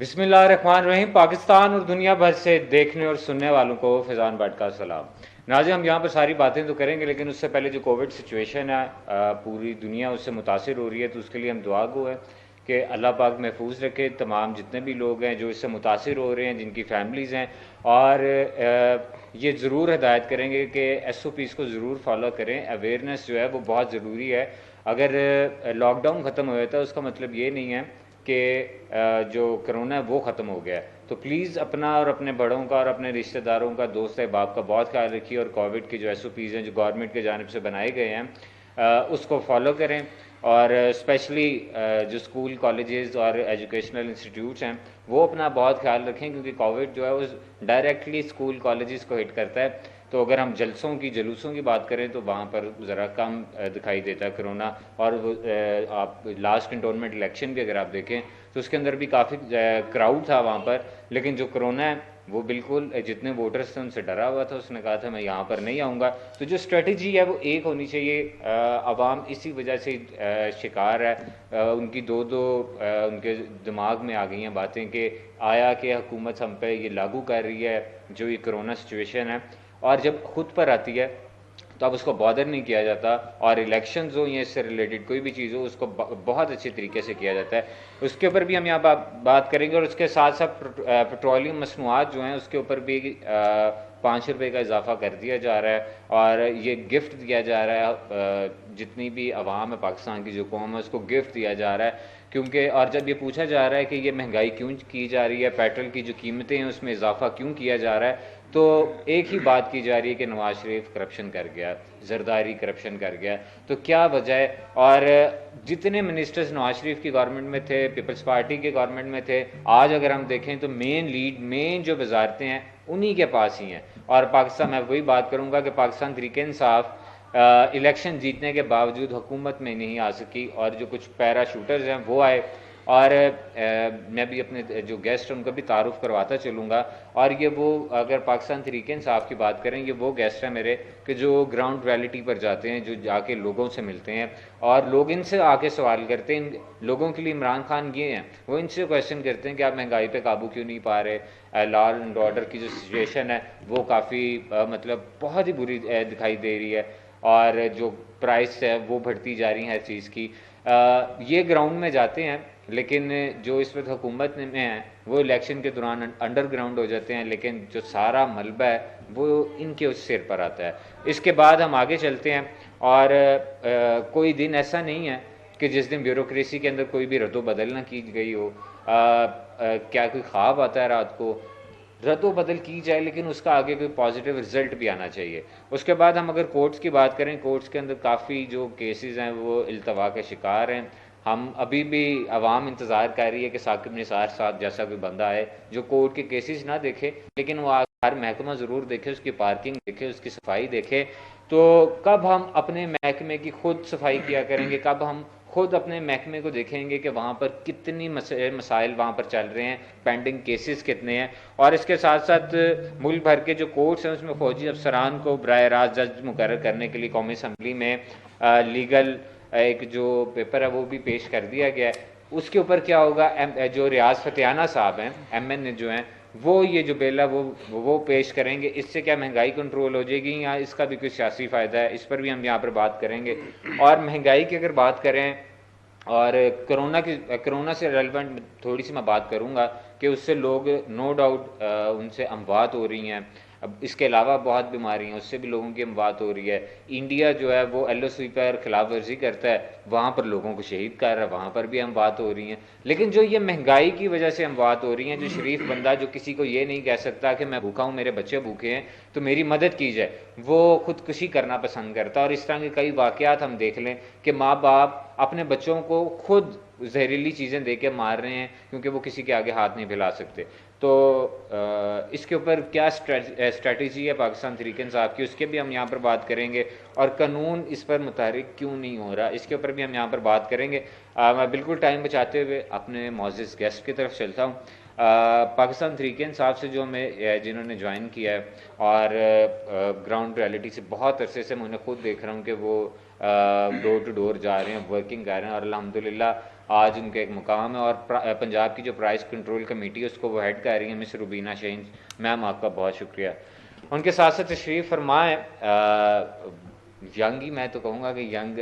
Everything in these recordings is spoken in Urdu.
بسم اللہ الرحمن الرحیم۔ پاکستان اور دنیا بھر سے دیکھنے اور سننے والوں کو فیضان بٹ کا سلام۔ ناظرین، ہم یہاں پر ساری باتیں تو کریں گے، لیکن اس سے پہلے جو کووڈ سچویشن ہے پوری دنیا اس سے متاثر ہو رہی ہے، تو اس کے لیے ہم دعا گو ہیں کہ اللہ پاک محفوظ رکھے تمام جتنے بھی لوگ ہیں جو اس سے متاثر ہو رہے ہیں، جن کی فیملیز ہیں، اور یہ ضرور ہدایت کریں گے کہ ایس او پیز کو ضرور فالو کریں۔ اویئرنیس جو ہے وہ بہت ضروری ہے۔ اگر لاک ڈاؤن ختم ہو جاتا ہے اس کا مطلب یہ نہیں ہے کہ جو کرونا ہے وہ ختم ہو گیا ہے۔ تو پلیز اپنا اور اپنے بڑوں کا اور اپنے رشتہ داروں کا، دوست احباب کا بہت خیال رکھیے، اور کووڈ کے جو ایس او پیز ہیں جو گورنمنٹ کی جانب سے بنائے گئے ہیں اس کو فالو کریں۔ اور اسپیشلی جو اسکول، کالجز اور ایجوکیشنل انسٹیٹیوٹس ہیں وہ اپنا بہت خیال رکھیں، کیونکہ کووڈ جو ہے وہ ڈائریکٹلی اسکول کالجز کو ہٹ کرتا ہے۔ تو اگر ہم جلوسوں کی بات کریں تو وہاں پر ذرا کم دکھائی دیتا ہے کرونا۔ اور وہ آپ لاسٹ کنٹونمنٹ الیکشن بھی اگر آپ دیکھیں تو اس کے اندر بھی کافی کراؤڈ تھا وہاں پر، لیکن جو کرونا ہے وہ بالکل جتنے ووٹرز تھے ان سے ڈرا ہوا تھا، اس نے کہا تھا میں یہاں پر نہیں آؤں گا۔ تو جو اسٹریٹجی ہے وہ ایک ہونی چاہیے۔ عوام اسی وجہ سے شکار ہے، ان کی ان کے دماغ میں آ گئی ہیں باتیں کہ آیا کہ حکومت ہم پہ یہ لاگو کر رہی ہے جو یہ کرونا سچویشن ہے، اور جب خود پر آتی ہے تو اب اس کو بادر نہیں کیا جاتا، اور الیکشنز ہو یا اس سے ریلیٹڈ کوئی بھی چیز ہو اس کو بہت اچھے طریقے سے کیا جاتا ہے۔ اس کے اوپر بھی ہم یہاں بات کریں گے، اور اس کے ساتھ ساتھ پیٹرولیم مصنوعات جو ہیں اس کے اوپر بھی 5 روپے کا اضافہ کر دیا جا رہا ہے، اور یہ گفٹ دیا جا رہا ہے جتنی بھی عوام ہے پاکستان کی جو قوم ہے اس کو گفٹ دیا جا رہا ہے، کیونکہ اور جب یہ پوچھا جا رہا ہے کہ یہ مہنگائی کیوں کی جا رہی ہے، پیٹرول کی جو قیمتیں ہیں اس میں اضافہ کیوں کیا جا رہا ہے، تو ایک ہی بات کی جا رہی ہے کہ نواز شریف کرپشن کر گیا، زرداری کرپشن کر گیا۔ تو کیا وجہ ہے؟ اور جتنے منسٹرز نواز شریف کی گورنمنٹ میں تھے، پیپلز پارٹی کے گورنمنٹ میں تھے، آج اگر ہم دیکھیں تو مین جو وزارتیں ہیں انہی کے پاس ہی ہیں۔ اور پاکستان، میں وہی بات کروں گا کہ پاکستان تحریک انصاف الیکشن جیتنے کے باوجود حکومت میں نہیں آ سکی، اور جو کچھ پیرا شوٹرز ہیں وہ آئے، اور میں بھی اپنے جو گیسٹ ہیں ان کا بھی تعارف کرواتا چلوں گا۔ اور یہ وہ، اگر پاکستان تحریک انصاف کی بات کریں، یہ وہ گیسٹ ہیں میرے کہ جو گراؤنڈ ریالٹی پر جاتے ہیں، جو جا کے لوگوں سے ملتے ہیں، اور لوگ ان سے آ کے سوال کرتے ہیں۔ لوگوں کے لیے عمران خان یہ ہیں، وہ ان سے کویشچن کرتے ہیں کہ آپ مہنگائی پہ قابو کیوں نہیں پا رہے، لا اینڈ آرڈر کی جو سچویشن ہے وہ کافی مطلب بہت ہی بری دکھائی دے رہی ہے، اور جو پرائس ہے وہ بڑھتی جا رہی ہے ہر چیز کی۔ یہ گراؤنڈ میں جاتے ہیں، لیکن جو اس وقت حکومت میں ہیں وہ الیکشن کے دوران انڈر گراؤنڈ ہو جاتے ہیں، لیکن جو سارا ملبہ ہے وہ ان کے سر پر آتا ہے۔ اس کے بعد ہم آگے چلتے ہیں، اور کوئی دن ایسا نہیں ہے کہ جس دن بیوروکریسی کے اندر کوئی بھی رد و بدل نہ کی گئی ہو۔ کیا کوئی خواب آتا ہے رات کو؟ رد و بدل کی جائے، لیکن اس کا آگے کوئی پازیٹیو رزلٹ بھی آنا چاہیے۔ اس کے بعد ہم اگر کورٹس کی بات کریں، کورٹس کے اندر کافی جو کیسز ہیں وہ التوا کے شکار ہیں۔ ہم ابھی بھی عوام انتظار کر رہی ہے کہ ثاقب نثار صاحب جیسا کوئی بندہ آئے جو کورٹ کے کیسز نہ دیکھے، لیکن وہ ہر محکمہ ضرور دیکھے، اس کی پارکنگ دیکھے، اس کی صفائی دیکھے۔ تو کب ہم اپنے محکمے کی خود صفائی کیا کریں گے؟ کب ہم خود اپنے محکمے کو دیکھیں گے کہ وہاں پر کتنی مسائل وہاں پر چل رہے ہیں، پینڈنگ کیسز کتنے ہیں؟ اور اس کے ساتھ ساتھ ملک بھر کے جو کورٹس ہیں اس میں فوجی افسران کو براہ راست جج مقرر کرنے کے لیے قومی اسمبلی میں لیگل ایک جو پیپر ہے وہ بھی پیش کر دیا گیا ہے۔ اس کے اوپر کیا ہوگا؟ جو ریاض فتحانہ صاحب ہیں، ایم این اے جو ہیں، وہ یہ جو بل ہے وہ پیش کریں گے۔ اس سے کیا مہنگائی کنٹرول ہو جائے گی، یا اس کا بھی کوئی سیاسی فائدہ ہے؟ اس پر بھی ہم یہاں پر بات کریں گے۔ اور مہنگائی کی اگر بات کریں، اور کرونا سے ریلیونٹ تھوڑی سی میں بات کروں گا کہ اس سے لوگ نو ڈاؤٹ ان سے اموات ہو رہی ہیں۔ اب اس کے علاوہ بہت بیماری ہیں، اس سے بھی لوگوں کی اموات ہو رہی ہے۔ انڈیا جو ہے وہ ایل او سی پر خلاف ورزی کرتا ہے، وہاں پر لوگوں کو شہید کر رہا ہے، وہاں پر بھی اموات ہو رہی ہیں۔ لیکن جو یہ مہنگائی کی وجہ سے اموات ہو رہی ہیں، جو شریف بندہ جو کسی کو یہ نہیں کہہ سکتا کہ میں بھوکا ہوں، میرے بچے بھوکے ہیں تو میری مدد کی جائے، وہ خودکشی کرنا پسند کرتا ہے۔ اور اس طرح کے کئی واقعات ہم دیکھ لیں کہ ماں باپ اپنے بچوں کو خود زہریلی چیزیں دے کے مار رہے ہیں کیونکہ وہ کسی کے آگے ہاتھ نہیں پھیلا سکتے۔ تو اس کے اوپر کیا اسٹریٹجی ہے پاکستان تحریک انصاف کی، اس کے بھی ہم یہاں پر بات کریں گے۔ اور قانون اس پر متحرک کیوں نہیں ہو رہا، اس کے اوپر بھی ہم یہاں پر بات کریں گے۔ میں بالکل ٹائم بچاتے ہوئے اپنے معزز گیسٹ کی طرف چلتا ہوں۔ پاکستان تحریک انصاف سے جو ہمیں جنہوں نے جوائن کیا ہے، اور گراؤنڈ ریالٹی سے بہت عرصے سے میں انہیں خود دیکھ رہا ہوں کہ وہ ڈور ٹو ڈور جا رہے ہیں، ورکنگ کر رہے ہیں، اور الحمدللہ آج ان کا ایک مقام ہے، اور پنجاب کی جو پرائز کنٹرول کمیٹی ہے اس کو وہ ہیڈ کر رہی ہیں مس روبینہ شہین میم، آپ کا بہت شکریہ۔ ان کے ساتھ ساتھ تشریف فرمائیں ینگ ہی میں تو کہوں گا کہ ینگ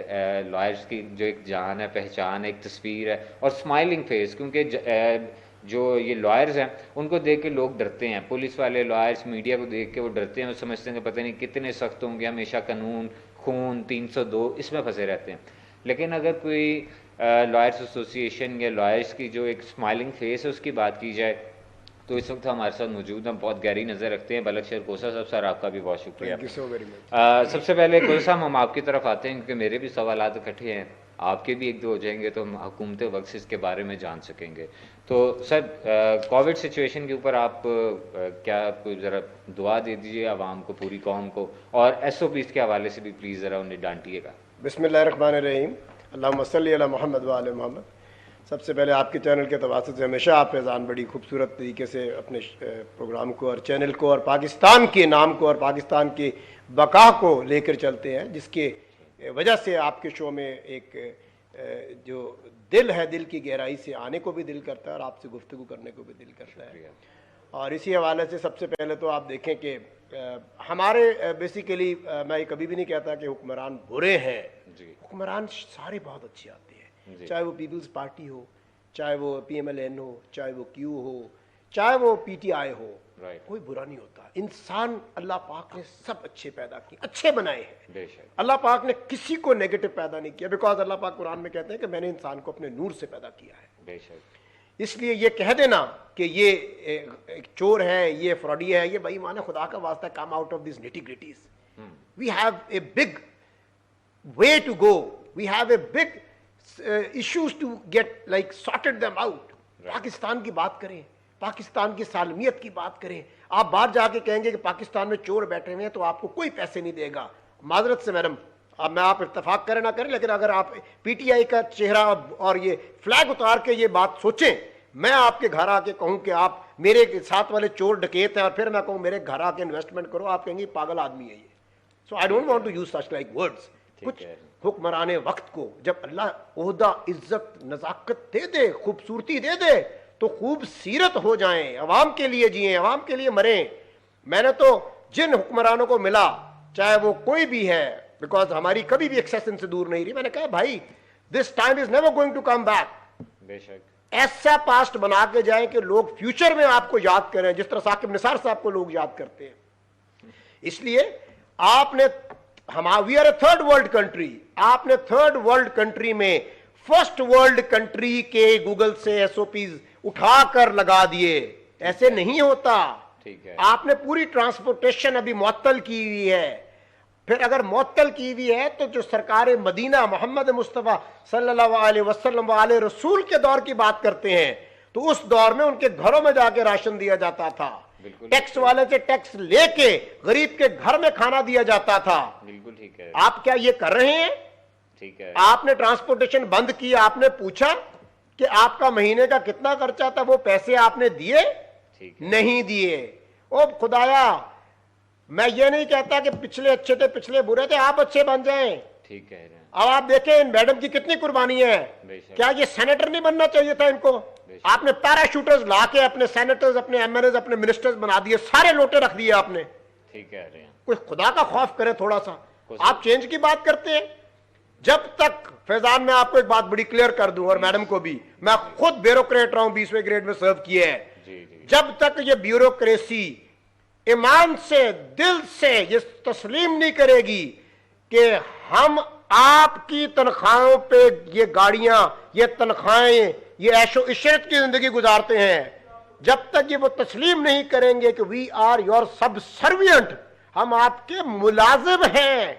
لائرز کی جو ایک جان ہے، پہچان ہے، ایک تصویر ہے، اور اسمائلنگ فیس، کیونکہ جو یہ لائرز ہیں ان کو دیکھ کے لوگ ڈرتے ہیں، پولیس والے لائرز میڈیا کو دیکھ کے وہ ڈرتے ہیں، وہ سمجھتے ہیں کہ پتہ نہیں کتنے سخت ہوں گے، ہمیشہ قانون، خون، 302 اس میں پھنسے رہتے ہیں۔ لیکن اگر کوئی لائرز ایسوسی ایشن یا لائرز کی جو ایک اسمائلنگ فیس ہے اس کی بات کی جائے تو اس وقت ہمارے ساتھ موجود ہیں، بہت گہری نظر رکھتے ہیں بلک شیر کوسا صاحب، سر آپ کا بھی بہت شکریہ۔ سب سے پہلے کوسا صاحب ہم آپ کی طرف آتے ہیں کیونکہ میرے بھی سوالات اکٹھے ہیں، آپ کے بھی ایک دو ہو جائیں گے تو ہم حکومت وقت اس کے بارے میں جان سکیں گے۔ تو سر کووڈ سچویشن کے اوپر آپ کیا کوئی ذرا دعا دے دیجیے عوام کو، پوری قوم کو، اور ایس او پیز کے حوالے سے بھی پلیز ذرا انہیں ڈانٹیے گا۔ بسم اللہ الرحمن الرحیم، اللہم صلی علی محمد وآل محمد۔ سب سے پہلے آپ کے چینل کے تواسط سے ہمیشہ آپ فیضان بڑی خوبصورت طریقے سے اپنے پروگرام کو اور چینل کو اور پاکستان کے نام کو اور پاکستان کی بقا کو لے کر چلتے ہیں، جس کے وجہ سے آپ کے شو میں ایک جو دل ہے، دل کی گہرائی سے آنے کو بھی دل کرتا ہے اور آپ سے گفتگو کرنے کو بھی دل کرتا ہے۔ اور اسی حوالے سے سب سے پہلے تو آپ دیکھیں کہ ہمارے بیسیکلی میں یہ کبھی بھی نہیں کہتا کہ حکمران برے ہیں، حکمران سارے بہت اچھے آتے ہیں، چاہے وہ پیپلز پارٹی ہو، چاہے وہ پی ایم ایل این ہو، چاہے وہ کیو ہو، چاہے وہ پی ٹی آئی ہو، کوئی برا نہیں ہوتا۔ انسان اللہ پاک نے سب اچھے پیدا کیے، اچھے بنائے ہیں، اللہ پاک نے کسی کو نیگیٹو پیدا نہیں کیا، بیکاز اللہ پاک قرآن میں کہتے ہیں کہ میں نے انسان کو اپنے نور سے پیدا کیا ہے۔ اس لیے یہ کہہ دینا کہ یہ ایک چور ہے، یہ فراڈی ہے، یہ بھائی مانے خدا کا واسطہ come out of these nitty gritties. We have a big way to go, we have a big issues to get like sorted them out۔ Pakistan کی بات کریں، پاکستان کی سالمیت کی بات کریں، آپ باہر جا کے کہیں گے کہ پاکستان میں چور بیٹھے ہوئے ہیں تو آپ کو کوئی پیسے نہیں دے گا۔ معذرت سے میڈم، اب میں آپ اتفاق کریں نہ کریں، لیکن اگر آپ پی ٹی آئی کا چہرہ اور یہ فلیگ اتار کے یہ بات سوچیں، میں آپ کے گھر آ کے کہوں کہ آپ میرے ساتھ والے چور ڈکیت ہیں اور پھر میں کہوں میرے گھر آ کے انویسٹمنٹ کرو، آپ کہیں گے پاگل آدمی ہے یہ۔ So I don't want to use such like words. کچھ حکمران وقت کو جب اللہ عہدہ، عزت، نزاکت دے دے، خوبصورتی دے دے تو خوب سیرت ہو جائیں، عوام کے لیے جئیں، عوام کے لیے مریں۔ میں نے تو جن حکمرانوں کو ملا، چاہے وہ کوئی بھی ہے، بیکاز ہماری کبھی بھی ایکسیس ان سے دور نہیں رہی، میں نے کہا بھائی this time is never going to come back. بے شک ایسا پاسٹ بنا کے جائیں کہ لوگ فیوچر میں آپ کو یاد کریں جس طرح ثاقب نثار صاحب کو لوگ یاد کرتے ہیں۔ اس لیے آپ نے we are a third world country, آپ نے تھرڈ ورلڈ کنٹری میں فرسٹ ورلڈ کنٹری کے گوگل سے ایس او پیز اٹھا کر لگا دیے، ایسے نہیں ہوتا۔ آپ نے پوری ٹرانسپورٹیشن ابھی معطل کی ہوئی ہے، پھر اگر معطل کی ہوئی ہے تو جو سرکار مدینہ محمد مصطفیٰ صلی اللہ علیہ وسلم والے رسول کے دور کی بات کرتے ہیں تو اس دور میں ان کے گھروں میں جا کے راشن دیا جاتا تھا، ٹیکس والے سے ٹیکس لے کے غریب کے گھر میں کھانا دیا جاتا تھا۔ بالکل ٹھیک ہے، آپ کیا یہ کر رہے ہیں؟ ٹھیک ہے، آپ نے ٹرانسپورٹیشن بند کی، آپ نے پوچھا کہ آپ کا مہینے کا کتنا خرچہ تھا، وہ پیسے آپ نے دیے؟ نہیں دیے۔ او خدایا، میں یہ نہیں کہتا کہ پچھلے اچھے تھے پچھلے برے تھے، آپ اچھے بن جائیں۔ ٹھیک ہے، اب آپ دیکھیں ان میڈم کی کتنی قربانی ہے، کیا یہ سینیٹر نہیں بننا چاہیے تھا ان کو؟ آپ نے پیراشوٹرز لا کے اپنے سینیٹرز، اپنے ایم ایل ایز، اپنے منسٹرز بنا دیے، سارے لوٹے رکھ دیے آپ نے۔ ٹھیک ہے، کوئی خدا کا خوف کرے تھوڑا سا۔ آپ چینج کی بات کرتے ہیں، جب تک فیضان میں آپ کو ایک بات بڑی کلیئر کر دوں اور میڈم کو بھی، میں خود بیوروکریٹ رہا ہوں، 20ویں گریڈ میں سرو کیا ہے، جب تک یہ بیوروکریسی ایمان سے، دل سے یہ تسلیم نہیں کرے گی کہ ہم آپ کی تنخواہوں پہ یہ گاڑیاں، یہ تنخواہیں، یہ عیش و عشرت کی زندگی گزارتے ہیں، جب تک یہ وہ تسلیم نہیں کریں گے کہ we are your subservient, ہم آپ کے ملازم ہیں،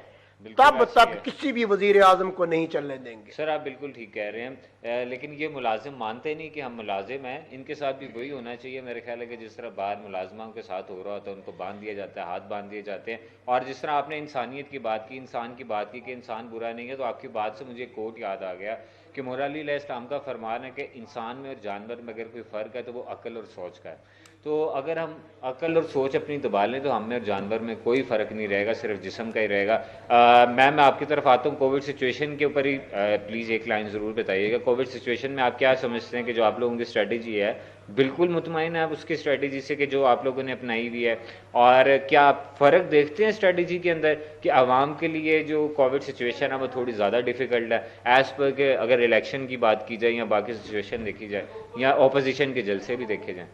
تب تک کسی بھی وزیر اعظم کو نہیں چلنے دیں گے۔ سر آپ بالکل ٹھیک کہہ رہے ہیں، لیکن یہ ملازم مانتے نہیں کہ ہم ملازم ہیں، ان کے ساتھ بھی وہی ہونا چاہیے میرے خیال ہے کہ جس طرح باہر ملازموں کے ساتھ ہو رہا ہوتا ہے، ان کو باندھ دیا جاتا ہے، ہاتھ باندھ دیے جاتے ہیں، اور جس طرح آپ نے انسانیت کی بات کی، انسان کی بات کی کہ انسان برا نہیں ہے، تو آپ کی بات سے مجھے ایک کوٹ یاد آ گیا کہ مولا علی علیہ السلام کا فرمان ہے کہ انسان میں اور جانور میں اگر کوئی فرق ہے تو وہ عقل اور سوچ کا ہے۔ تو اگر ہم عقل اور سوچ اپنی دبا لیں تو ہم میں اور جانور میں کوئی فرق نہیں رہے گا, صرف جسم کا ہی رہے گا. میں آپ کی طرف آتا ہوں. کووڈ سچویشن کے اوپر ہی پلیز ایک لائن ضرور بتائیے گا. کووڈ سچویشن میں آپ کیا سمجھتے ہیں کہ جو آپ لوگوں کی اسٹریٹجی ہے, بالکل مطمئن ہے آپ اس کی اسٹریٹجی سے کہ جو آپ لوگوں نے اپنائی ہوئی ہے, اور کیا آپ فرق دیکھتے ہیں اسٹریٹجی کے اندر کہ عوام کے لیے جو کووڈ سچویشن ہے وہ تھوڑی زیادہ ڈیفیکلٹ ہے ایز پر کہ اگر الیکشن کی بات کی جائے یا باقی سچویشن دیکھی جائے یا اپوزیشن کے جلسے بھی دیکھے جائیں؟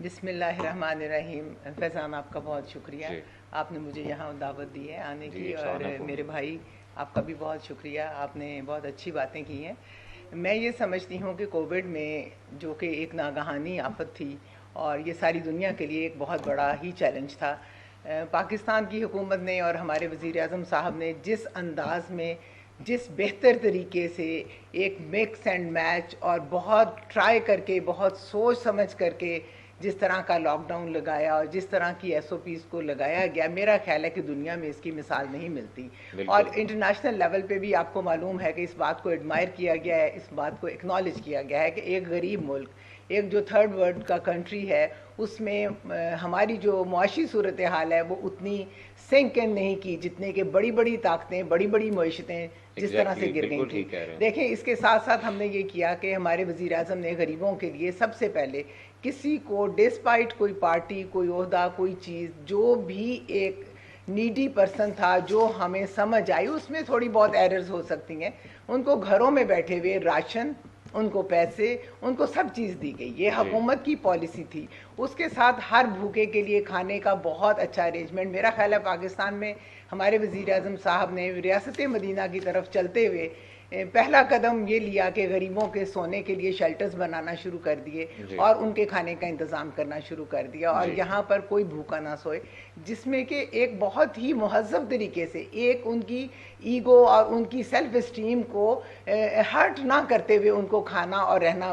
بسم اللہ الرحمن الرحیم. فیضان آپ کا بہت شکریہ, آپ نے مجھے یہاں دعوت دی ہے آنے کی, اور میرے بھائی آپ کا بھی بہت شکریہ, آپ نے بہت اچھی باتیں کی ہیں. میں یہ سمجھتی ہوں کہ کووڈ میں جو کہ ایک ناگہانی آفت تھی اور یہ ساری دنیا کے لیے ایک بہت بڑا ہی چیلنج تھا, پاکستان کی حکومت نے اور ہمارے وزیر اعظم صاحب نے جس انداز میں, جس بہتر طریقے سے ایک مکس اینڈ میچ اور بہت ٹرائی کر کے, بہت سوچ سمجھ کر کے جس طرح کا لاک ڈاؤن لگایا اور جس طرح کی ایس او پیز کو لگایا گیا, میرا خیال ہے کہ دنیا میں اس کی مثال نہیں ملتی. اور انٹرنیشنل لیول پہ بھی آپ کو معلوم ہے کہ اس بات کو ایڈمائر کیا گیا ہے, اس بات کو ایکنالج کیا گیا ہے کہ ایک غریب ملک, ایک جو تھرڈ ورلڈ کا کنٹری ہے, اس میں ہماری جو معاشی صورتحال ہے وہ اتنی سنک ان نہیں کی جتنے کہ بڑی بڑی طاقتیں, بڑی بڑی معیشتیں جس طرح سے گر گئی تھیں. دیکھیں اس کے ساتھ ساتھ ہم نے یہ کیا کہ ہمارے وزیر اعظم نے غریبوں کے لیے سب سے پہلے کسی کو ڈسپائٹ کوئی پارٹی, کوئی عہدہ, کوئی چیز, جو بھی ایک نیڈی پرسن تھا جو ہمیں سمجھ آئی, اس میں تھوڑی بہت ایررز ہو سکتی ہیں, ان کو گھروں میں بیٹھے ہوئے راشن, ان کو پیسے, ان کو سب چیز دی گئی. یہ حکومت کی پالیسی تھی. اس کے ساتھ ہر بھوکے کے لیے کھانے کا بہت اچھا ارینجمنٹ. میرا خیال ہے پاکستان میں ہمارے وزیر اعظم صاحب نے ریاست مدینہ کی طرف چلتے ہوئے پہلا قدم یہ لیا کہ غریبوں کے سونے کے لیے شیلٹرز بنانا شروع کر دیے اور ان کے کھانے کا انتظام کرنا شروع کر دیا, اور یہاں پر کوئی بھوکا نہ سوئے, جس میں کہ ایک بہت ہی مہذب طریقے سے ایک ان کی ایگو اور ان کی سیلف اسٹیم کو ہرٹ نہ کرتے ہوئے ان کو کھانا اور رہنا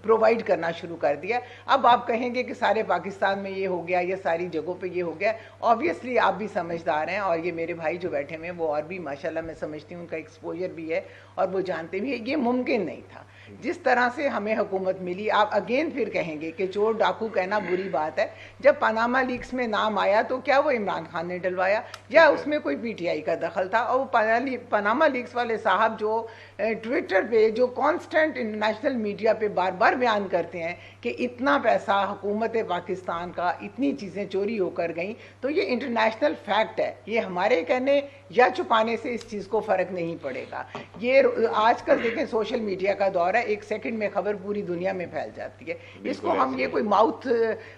پرووائڈ کرنا شروع کر دیا. اب آپ کہیں گے کہ سارے پاکستان میں یہ ہو گیا یا ساری جگہوں پہ یہ ہو گیا, آبویسلی آپ بھی سمجھدار ہیں, اور یہ میرے بھائی جو بیٹھے ہوئے ہیں وہ اور بھی ماشاءاللہ میں سمجھتی ہوں ان کا ایکسپوجر بھی ہے اور وہ جانتے بھی ہیں یہ ممکن نہیں تھا. جس طرح سے ہمیں حکومت ملی, آپ اگین پھر کہیں گے کہ چور ڈاکو کہنا بری بات ہے, جب پاناما لیکس میں نام آیا تو کیا وہ عمران خان نے ڈلوایا یا اس میں کوئی پی ٹی آئی کا دخل تھا؟ اور وہ پاناما لیکس والے صاحب جو ٹویٹر پہ, جو کانسٹنٹ انٹرنیشنل میڈیا پہ بار بار بیان کرتے ہیں کہ اتنا پیسہ حکومت پاکستان کا, اتنی چیزیں چوری ہو کر گئیں, تو یہ انٹرنیشنل فیکٹ ہے. یہ ہمارے کہنے یا چھپانے سے اس چیز کو فرق نہیں پڑے گا. یہ آج کل دیکھیں سوشل میڈیا کا دور ہے, ایک سیکنڈ میں خبر پوری دنیا میں پھیل جاتی ہے. اس کو ہم, یہ کوئی ماؤتھ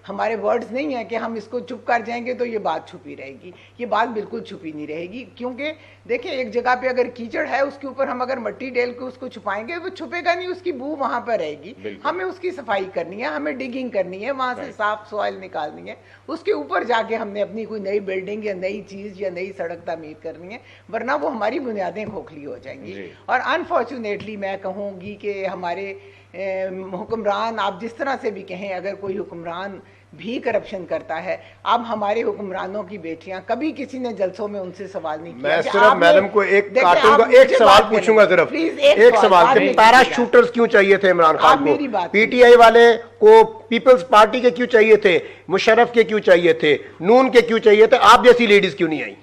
ہمارے ورڈز نہیں ہیں کہ ہم اس کو چپ کر جائیں گے تو یہ بات چھپی رہے گی. یہ بات بالکل چھپی نہیں رہے گی, کیونکہ دیکھیں ایک جگہ پہ اگر کیچڑ ہے اس کے اوپر ہم اگر مٹی ڈیل کے اس کو چھپائیں گے وہ چھپے گا نہیں, اس کی بو وہاں پر رہے گی. ہمیں اس کی صفائی کرنی ہے, ہمیں ڈگنگ کرنی ہے, وہاں سے صاف سوائل نکالنی ہے, اس کے اوپر جا کے ہم نے اپنی کوئی نئی بلڈنگ یا نئی چیز یا نئی سڑک تعمیر کرنی ہے, ورنہ وہ ہماری بنیادیں کھوکھلی ہو جائیں گی. اور انفارچونیٹلی میں کہوں گی کہ ہمارے حکمران, آپ جس طرح سے بھی کہیں, اگر کوئی حکمران بھی کرپشن کرتا ہے, اب ہمارے حکمرانوں کی بیٹیاں, کبھی کسی نے جلسوں میں ان سے سوال نہیں کیا. میں صرف میڈم کو ایک کاٹوں گا, ایک سوال پوچھوں گا, صرف ایک سوال, پیرا شوٹرز کیوں چاہیے تھے عمران خان کو؟ پی ٹی آئی والے کو پیپلز پارٹی کے کیوں چاہیے تھے؟ مشرف کے کیوں چاہیے تھے؟ نون کے کیوں چاہیے تھے؟ آپ جیسی لیڈیز کیوں نہیں آئیں؟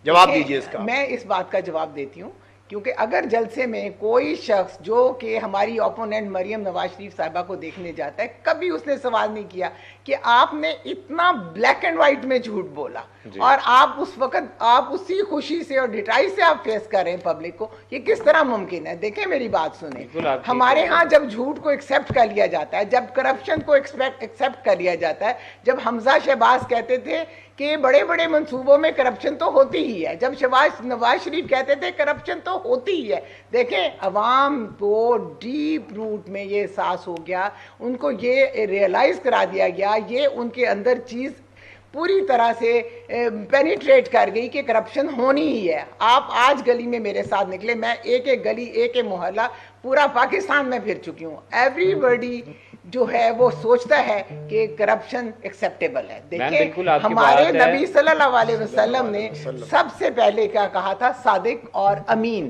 جواب دیجیے اس کا. میں اس بات کا جواب دیتی ہوں, کیونکہ اگر جلسے میں کوئی شخص جو کہ ہماری اپوننٹ مریم نواز شریف صاحبہ کو دیکھنے جاتا ہے, کبھی اس نے سوال نہیں کیا کہ آپ نے اتنا بلیک اینڈ وائٹ میں جھوٹ بولا اور آپ اس وقت آپ اسی خوشی سے اور ڈٹائی سے آپ فیس کر رہے ہیں پبلک کو, یہ کس طرح ممکن ہے؟ دیکھیں میری بات سنیں, ہمارے ہاں جب جھوٹ کو ایکسیپٹ کر لیا جاتا ہے, جب کرپشن کو ایکسیپٹ کر لیا جاتا ہے, جب حمزہ شہباز کہتے تھے کہ بڑے بڑے منصوبوں میں کرپشن تو ہوتی ہی ہے, جب نواز شریف کہتے تھے کرپشن تو ہوتی ہی ہے, دیکھیں عوام کو ڈیپ روٹ میں یہ احساس ہو گیا, ان کو یہ ریئلائز کرا دیا گیا, یہ ان کے اندر چیز پوری طرح سے پینیٹریٹ کر گئی کہ کرپشن ہونی ہی ہے. آپ آج گلی میں میرے ساتھ نکلے, میں ایک ایک گلی, ایک ایک محلہ پورا پاکستان میں پھر چکی ہوں, ایوری بڈی جو ہے وہ سوچتا ہے کہ کرپشن ایکسیپٹیبل ہے. دیکھیں ہمارے نبی صلی اللہ علیہ وسلم نے سب سے پہلے کیا کہا تھا؟ صادق اور امین.